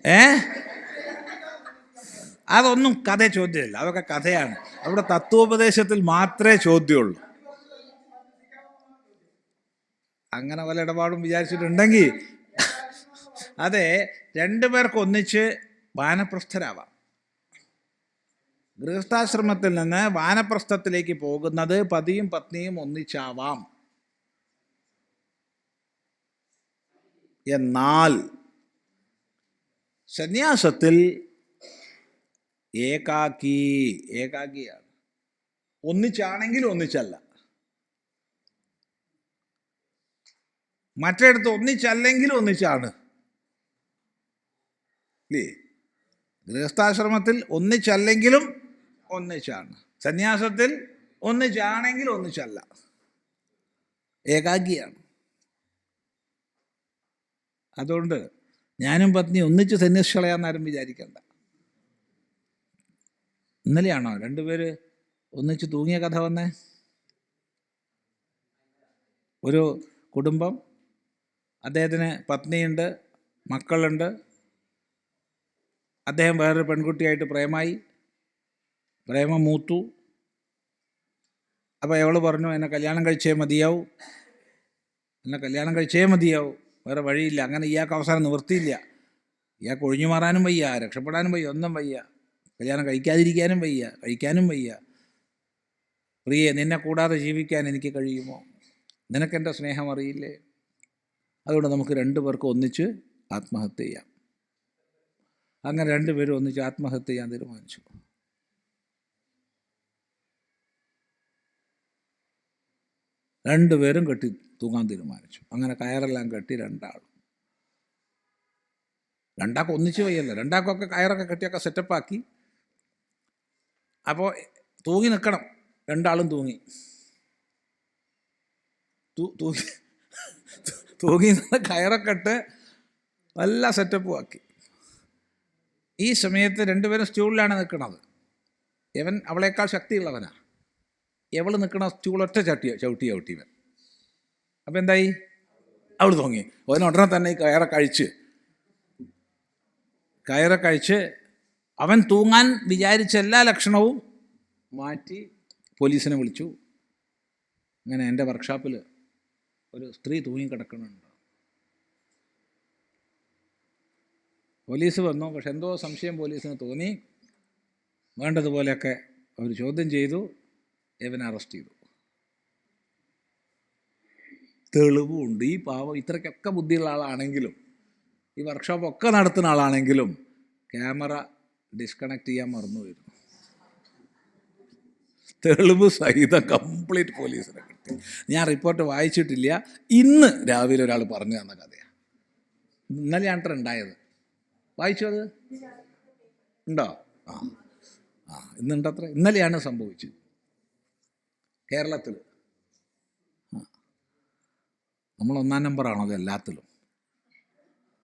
ഏ അതൊന്നും കഥ ചോദ്യമില്ല, അതൊക്കെ കഥയാണ്. അവിടെ തത്വോപദേശത്തിൽ മാത്രമേ ചോദ്യമുള്ളൂ. അങ്ങനെ പല ഇടപാടും വിചാരിച്ചിട്ടുണ്ടെങ്കിൽ അതെ, രണ്ടുപേർക്ക് ഒന്നിച്ച് വാനപ്രസ്ഥരാവാം. ഗൃഹസ്ഥാശ്രമത്തിൽ നിന്ന് വാനപ്രസ്ഥത്തിലേക്ക് പോകുന്നത് പതിയും പത്നിയും ഒന്നിച്ചാവാം. എന്നാൽ സന്യാസത്തിൽ ഏകാക്കിയാണ്. ഒന്നിച്ചാണെങ്കിലും ഒന്നിച്ചല്ല. മറ്റിടത്ത് ഒന്നിച്ചല്ലെങ്കിലും ഒന്നിച്ചാണ്. ഇല്ലേ? ഗൃഹസ്ഥാശ്രമത്തിൽ ഒന്നിച്ചല്ലെങ്കിലും ഒന്നിച്ചാണ്. സന്യാസത്തിൽ ഒന്നിച്ചാണെങ്കിലും ഒന്നിച്ചല്ല, ഏകാക്കിയാണ്. അതുകൊണ്ട് ഞാനും പത്നി ഒന്നിച്ച് സന്യസിച്ച് കളയാന്നാരും വിചാരിക്കണ്ട. ഇന്നലെയാണോ രണ്ടുപേര് ഒന്നിച്ച് തൂങ്ങിയ കഥ വന്നേ? ഒരു കുടുംബം, അദ്ദേഹത്തിന് പത്നിയുണ്ട്, മക്കളുണ്ട്. അദ്ദേഹം വേറൊരു പെൺകുട്ടിയായിട്ട് പ്രേമം മൂത്തു. അപ്പോൾ അവൾ പറഞ്ഞു, എന്നെ കല്യാണം കഴിച്ചേ മതിയാവും, വേറെ വഴിയില്ല. അങ്ങനെ ഇയാൾക്ക് അവസാനം നിവൃത്തിയില്ല. ഇയാൾക്ക് ഒഴിഞ്ഞു മാറാനും വയ്യ, രക്ഷപ്പെടാനും വയ്യ, ഒന്നും വയ്യ. കല്യാണം കഴിക്കാതിരിക്കാനും വയ്യ, കഴിക്കാനും വയ്യ. പ്രിയെ, നിന്നെ കൂടാതെ ജീവിക്കാൻ എനിക്ക് കഴിയുമോ? നിനക്കെൻ്റെ സ്നേഹം അറിയില്ലേ? അതുകൊണ്ട് നമുക്ക് രണ്ടുപേർക്കും ഒന്നിച്ച് ആത്മഹത്യ ചെയ്യാം. അങ്ങനെ രണ്ടുപേരും ഒന്നിച്ച് ആത്മഹത്യ ചെയ്യാൻ തീരുമാനിച്ചു. രണ്ടുപേരും കെട്ടി തൂങ്ങാൻ തീരുമാനിച്ചു. അങ്ങനെ കയറെല്ലാം കെട്ടി രണ്ടാൾക്ക് ഒന്നിച്ച് വയ്യല്ലോ, രണ്ടാൾക്കൊക്കെ കയറൊക്കെ കെട്ടിയൊക്കെ സെറ്റപ്പാക്കി. അപ്പോൾ തൂങ്ങി നിൽക്കണം. രണ്ടാളും തൂങ്ങി കയറൊക്കെ ഇട്ട് നല്ല സെറ്റപ്പും ആക്കി. ഈ സമയത്ത് രണ്ടുപേരും സ്റ്റൂളിലാണ് നിൽക്കുന്നത്. ഇവൻ അവളേക്കാൾ ശക്തിയുള്ളവനാ. എവൾ നിൽക്കണ സ്റ്റൂൾ ഒറ്റ ചവിട്ടി ഇവൻ. അപ്പം എന്തായി? അവൾ തൂങ്ങി. ഉടനെ തന്നെ ഈ കയറെ കഴിച്ച് അവൻ തൂങ്ങാൻ വിചാരിച്ച എല്ലാ ലക്ഷണവും മാറ്റി പോലീസിനെ വിളിച്ചു. ഇങ്ങനെ എൻ്റെ വർക്ക്ഷോപ്പിൽ ഒരു സ്ത്രീ തൂങ്ങിക്കിടക്കുന്നുണ്ട്. പോലീസ് വന്നു. പക്ഷെ എന്തോ സംശയം പോലീസിന് തോന്നി. വേണ്ടതുപോലെയൊക്കെ അവർ ചോദ്യം ചെയ്തു. ഇവനെ അറസ്റ്റ് ചെയ്തു. തെളിവുണ്ട്. ഈ പാവം ഇത്രയ്ക്കൊക്കെ ബുദ്ധിയുള്ള ആളാണെങ്കിലും, ഈ വർക്ക്ഷോപ്പൊക്കെ നടത്തുന്ന ആളാണെങ്കിലും ക്യാമറ ഡിസ്കണക്ട് ചെയ്യാൻ മറന്നുപോയിരുന്നു. തെളിവ് സഹിതം കംപ്ലീറ്റ് പോലീസിനെ കിട്ടി. ഞാൻ റിപ്പോർട്ട് വായിച്ചിട്ടില്ല. ഇന്ന് രാവിലെ ഒരാൾ പറഞ്ഞു തന്ന കഥയാണ്. ഇന്നലെയാണ് ഉണ്ടായത്. വായിച്ചു? അത് ഉണ്ടോ? ഇന്നുണ്ടത്ര. ഇന്നലെയാണ് സംഭവിച്ചത് കേരളത്തിൽ. നമ്മൾ 1-ാം നമ്പറാണത് എല്ലാത്തിലും.